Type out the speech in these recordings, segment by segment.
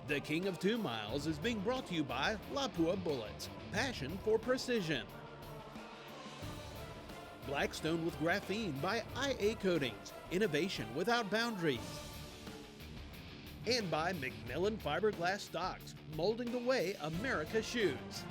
The King of 2 Miles is being brought to you by Lapua Bullets, passion for precision. Blackstone with Graphene by IA Coatings, innovation without boundaries. And by McMillan Fiberglass Stocks, molding the way America shoots.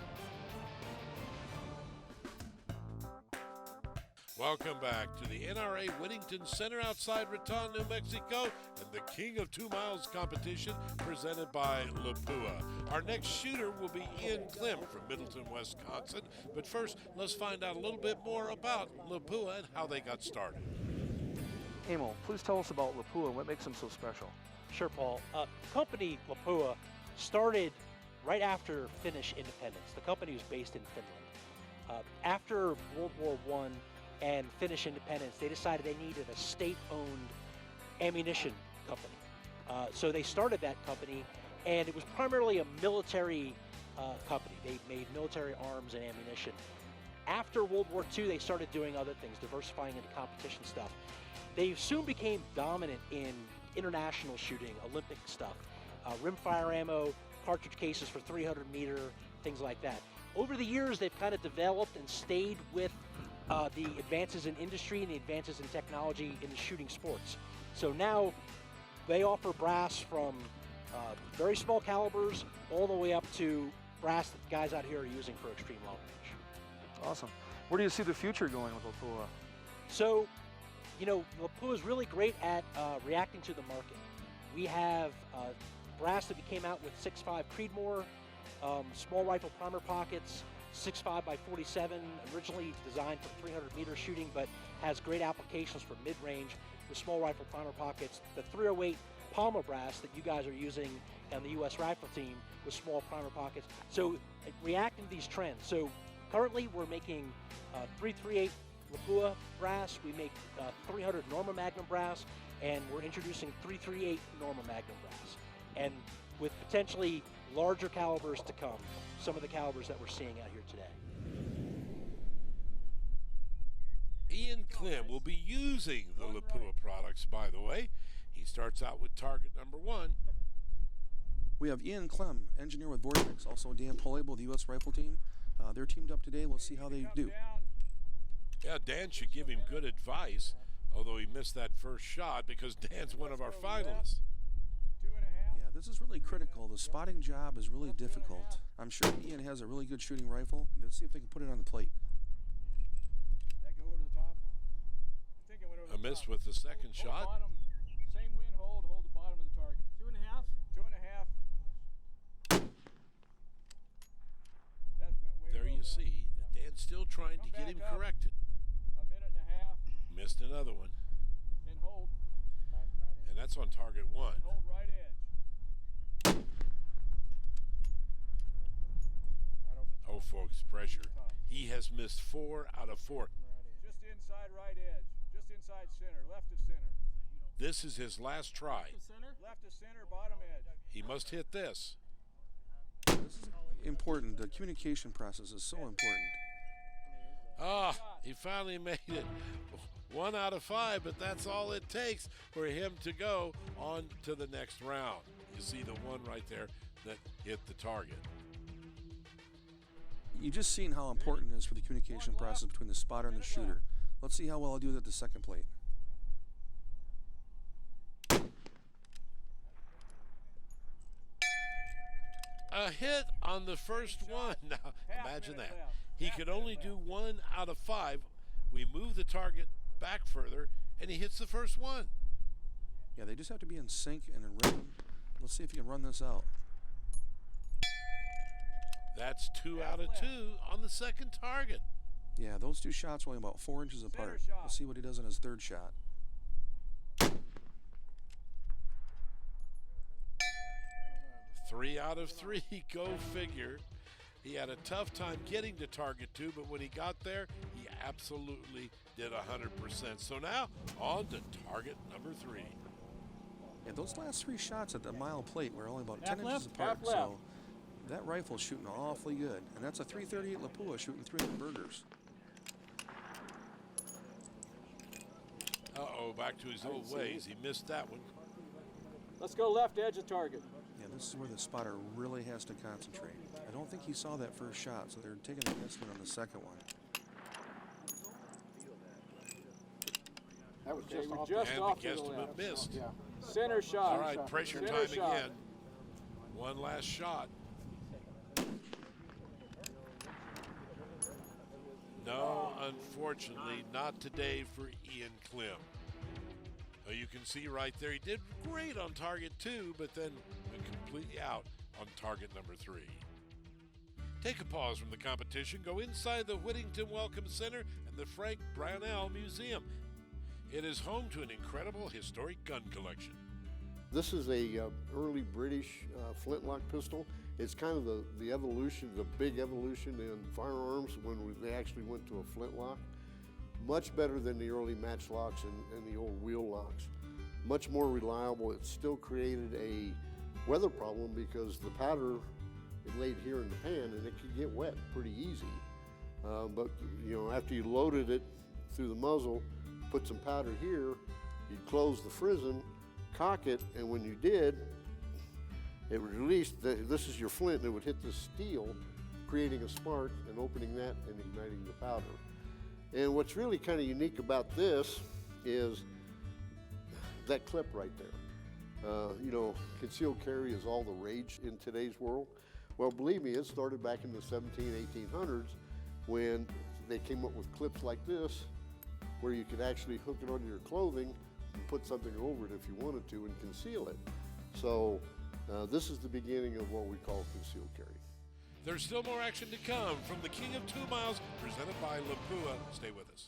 Welcome back to the NRA Whittington Center outside Raton, New Mexico, and the King of 2 Miles competition presented by Lapua. Our next shooter will be Ian Clem from Middleton, Wisconsin. But first, let's find out a little bit more about Lapua and how they got started. Emil, please tell us about Lapua and what makes them so special. Sure, Paul. Company Lapua started right after Finnish independence. The company was based in Finland. After World War I and Finnish independence, they decided they needed a state-owned ammunition company. So they started that company, and it was primarily a military company. They made military arms and ammunition. After World War II, they started doing other things, diversifying into competition stuff. They soon became dominant in international shooting, Olympic stuff, rimfire ammo, cartridge cases for 300 meter, things like that. Over the years, they've kind of developed and stayed with the advances in industry and the advances in technology in the shooting sports. So now they offer brass from very small calibers all the way up to brass that guys out here are using for extreme long range. Awesome. Where do you see the future going with Lapua? So, you know, Lapua is really great at reacting to the market. We have brass that we came out with 6.5 Creedmoor, small rifle primer pockets, 6.5 by 47, originally designed for 300 meter shooting, but has great applications for mid-range with small rifle primer pockets. The 308 Palmer brass that you guys are using on the U.S. rifle team with small primer pockets. So reacting to these trends. So currently we're making 338 Lapua brass, we make 300 Norma Magnum brass, and we're introducing 338 Norma Magnum brass. And with potentially larger calibers to come, some of the calibers that we're seeing out here today. Ian Clem will be using the Lapua products, by the way. He starts out with target number 1. We have Ian Clem, engineer with Vortex, also Dan Polable, the U.S. rifle team. They're teamed up today. Let's see how they do. Yeah, Dan should give him good advice, although he missed that first shot because Dan's one of our finalists. Yeah, this is really critical. The spotting job is really difficult. I'm sure Ian has a really good shooting rifle. Let's see if they can put it on the plate. A miss with the second shot. Bottom, same wind, hold the bottom of the target. 2.5? 2.5. There you see that Dan's still trying to get him corrected. A minute and a half. Missed another one. And hold. And that's on target 1. And hold right edge. Oh, folks, pressure. He has missed 4 out of 4. Just inside right edge. Just inside center. Left of center. This is his last try. Left of center, bottom edge. He must hit this. This is important. The communication process is so important. Ah, he finally made it. 1 out of 5, but that's all it takes for him to go on to the next round. You see the one right there that hit the target. You've just seen how important it is for the communication process between the spotter and the shooter. Let's see how well I'll do at the second plate. A hit on the first one. Now, imagine that. He could only do 1 out of 5. We move the target back further, and he hits the first one. Yeah, they just have to be in sync and in rhythm. Let's see if you can run this out. That's 2 out of 2 on the second target. Yeah, those two shots were only about 4 inches apart. Let's see what he does on his third shot. Three out of 3, go figure. He had a tough time getting to target 2, but when he got there, he absolutely did 100%. So now, on to target number 3. Yeah, those last 3 shots at the mile plate were only about 10 inches apart, so that rifle's shooting awfully good. And that's a 338 Lapua shooting 300 burgers. Uh-oh, back to his old ways. He missed that one. Let's go left edge of target. Yeah, This is where the spotter really has to concentrate. I don't think he saw that first shot, so they're taking a guesstimate on the second one. That was just And off the to guesstimate left. missed. Yeah. Center shot. All right, pressure Center time shot. again. One last shot. No, unfortunately, not today for Ian Klim. You can see right there, he did great on target 2, but then went completely out on target number 3. Take a pause from the competition, go inside the Whittington Welcome Center and the Frank Brownell Museum. It is home to an incredible historic gun collection. This is a early British flintlock pistol. It's kind of the evolution, the big evolution in firearms when they actually went to a flintlock. Much better than the early matchlocks and the old wheel locks. Much more reliable. It still created a weather problem because the powder it laid here in the pan and it could get wet pretty easy. But you know, after you loaded it through the muzzle, put some powder here, you'd close the frizzen, cock it, and when you did, it would release, this is your flint, and it would hit the steel, creating a spark and opening that and igniting the powder. And what's really kind of unique about this is that clip right there. You know, concealed carry is all the rage in today's world. Well, believe me, it started back in the 1800s when they came up with clips like this where you could actually hook it onto your clothing and put something over it if you wanted to and conceal it. So this is the beginning of what we call concealed carry. There's still more action to come from the King of 2 Miles, presented by Lapua. Stay with us.